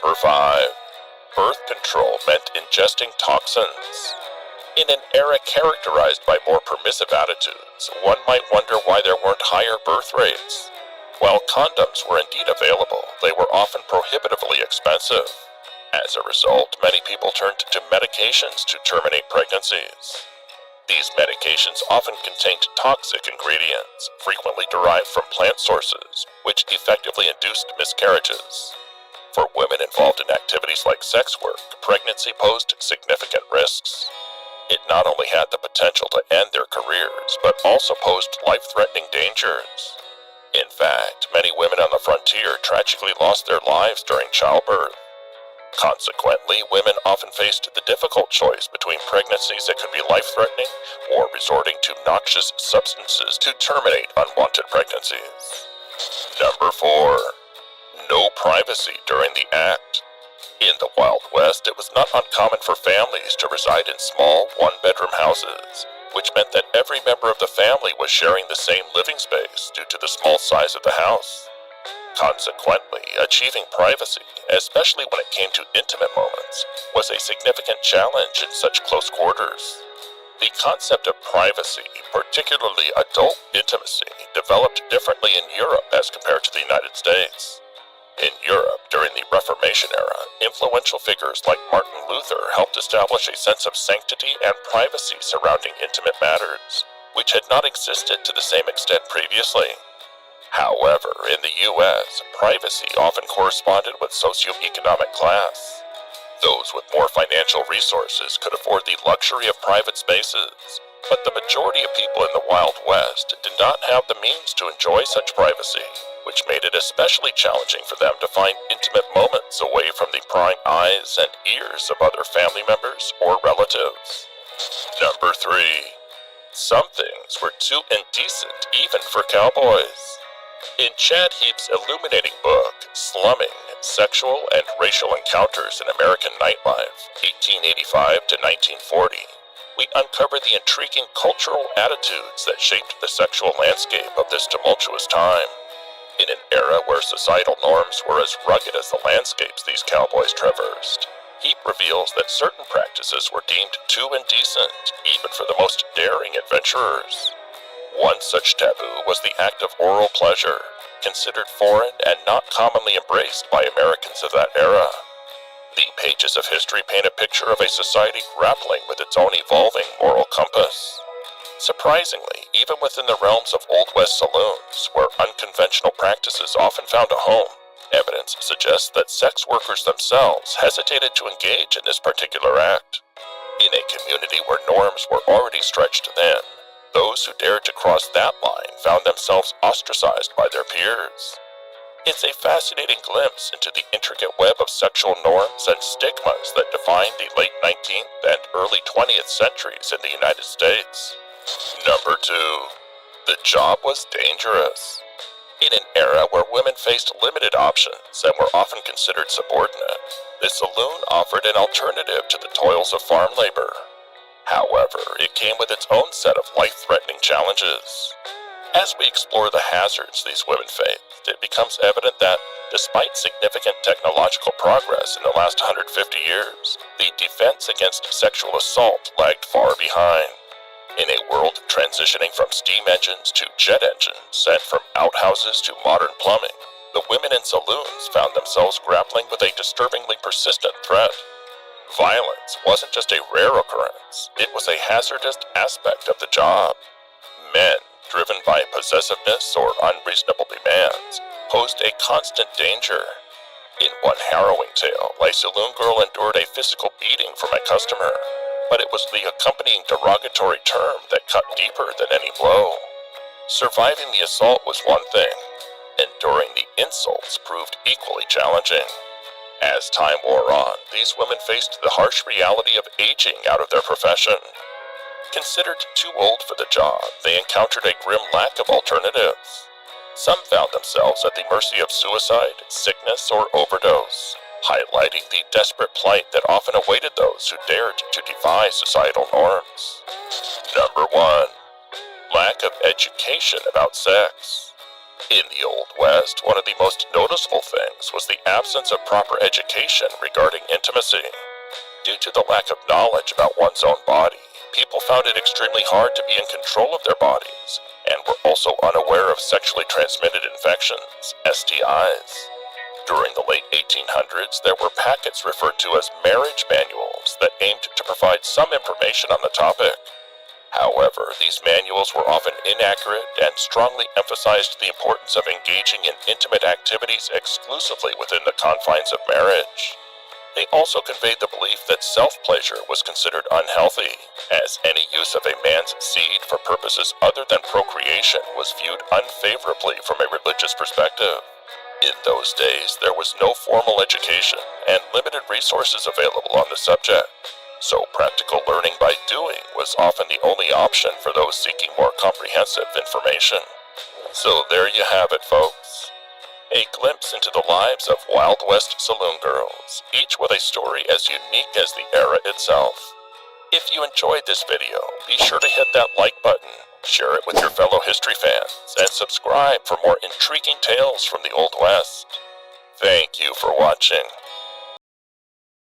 Number 5. Birth control meant ingesting toxins. In an era characterized by more permissive attitudes, one might wonder why there weren't higher birth rates. While condoms were indeed available, they were often prohibitively expensive. As a result, many people turned to medications to terminate pregnancies. These medications often contained toxic ingredients, frequently derived from plant sources, which effectively induced miscarriages. For women involved in activities like sex work, pregnancy posed significant risks. It not only had the potential to end their careers, but also posed life-threatening dangers. In fact, many women on the frontier tragically lost their lives during childbirth. Consequently, women often faced the difficult choice between pregnancies that could be life-threatening or resorting to noxious substances to terminate unwanted pregnancies. Number 4. No privacy during the act. In the Wild West, it was not uncommon for families to reside in small, one-bedroom houses, which meant that every member of the family was sharing the same living space due to the small size of the house. Consequently, achieving privacy, especially when it came to intimate moments, was a significant challenge in such close quarters. The concept of privacy, particularly adult intimacy, developed differently in Europe as compared to the United States. In Europe, during the Reformation era, influential figures like Martin Luther helped establish a sense of sanctity and privacy surrounding intimate matters, which had not existed to the same extent previously. However, in the U.S., privacy often corresponded with socioeconomic class. Those with more financial resources could afford the luxury of private spaces, but the majority of people in the Wild West did not have the means to enjoy such privacy, which made it especially challenging for them to find intimate moments away from the prying eyes and ears of other family members or relatives. Number 3. Some things were too indecent even for cowboys. In Chad Heap's illuminating book, Slumming, Sexual and Racial Encounters in American Nightlife, 1885 to 1940, we uncover the intriguing cultural attitudes that shaped the sexual landscape of this tumultuous time. In an era where societal norms were as rugged as the landscapes these cowboys traversed, Heap reveals that certain practices were deemed too indecent, even for the most daring adventurers. One such taboo was the act of oral pleasure, considered foreign and not commonly embraced by Americans of that era. The pages of history paint a picture of a society grappling with its own evolving moral compass. Surprisingly, even within the realms of Old West saloons, where unconventional practices often found a home, evidence suggests that sex workers themselves hesitated to engage in this particular act. In a community where norms were already stretched thin, those who dared to cross that line found themselves ostracized by their peers. It's a fascinating glimpse into the intricate web of sexual norms and stigmas that defined the late 19th and early 20th centuries in the United States. Number 2. The job was dangerous. In an era where women faced limited options and were often considered subordinate, the saloon offered an alternative to the toils of farm labor. However, it came with its own set of life-threatening challenges. As we explore the hazards these women faced, it becomes evident that, despite significant technological progress in the last 150 years, the defense against sexual assault lagged far behind. In a world transitioning from steam engines to jet engines and from outhouses to modern plumbing, the women in saloons found themselves grappling with a disturbingly persistent threat. Violence wasn't just a rare occurrence, it was a hazardous aspect of the job. Men, driven by possessiveness or unreasonable demands, posed a constant danger. In one harrowing tale, a saloon girl endured a physical beating from a customer, but it was the accompanying derogatory term that cut deeper than any blow. Surviving the assault was one thing. Enduring the insults proved equally challenging. As time wore on, these women faced the harsh reality of aging out of their profession. Considered too old for the job, they encountered a grim lack of alternatives. Some found themselves at the mercy of suicide, sickness, or overdose, highlighting the desperate plight that often awaited those who dared to defy societal norms. Number 1. Lack of education about sex. In the Old West, one of the most noticeable things was the absence of proper education regarding intimacy. Due to the lack of knowledge about one's own body, people found it extremely hard to be in control of their bodies, and were also unaware of sexually transmitted infections, STIs. During the late 1800s, there were packets referred to as marriage manuals that aimed to provide some information on the topic. However, these manuals were often inaccurate and strongly emphasized the importance of engaging in intimate activities exclusively within the confines of marriage. They also conveyed the belief that self-pleasure was considered unhealthy, as any use of a man's seed for purposes other than procreation was viewed unfavorably from a religious perspective. In those days, there was no formal education and limited resources available on the subject, so practical learning by doing was often the only option for those seeking more comprehensive information. So there you have it, folks. A glimpse into the lives of Wild West saloon girls, each with a story as unique as the era itself. If you enjoyed this video, be sure to hit that like button, share it with your fellow history fans, and subscribe for more intriguing tales from the Old West. Thank you for watching.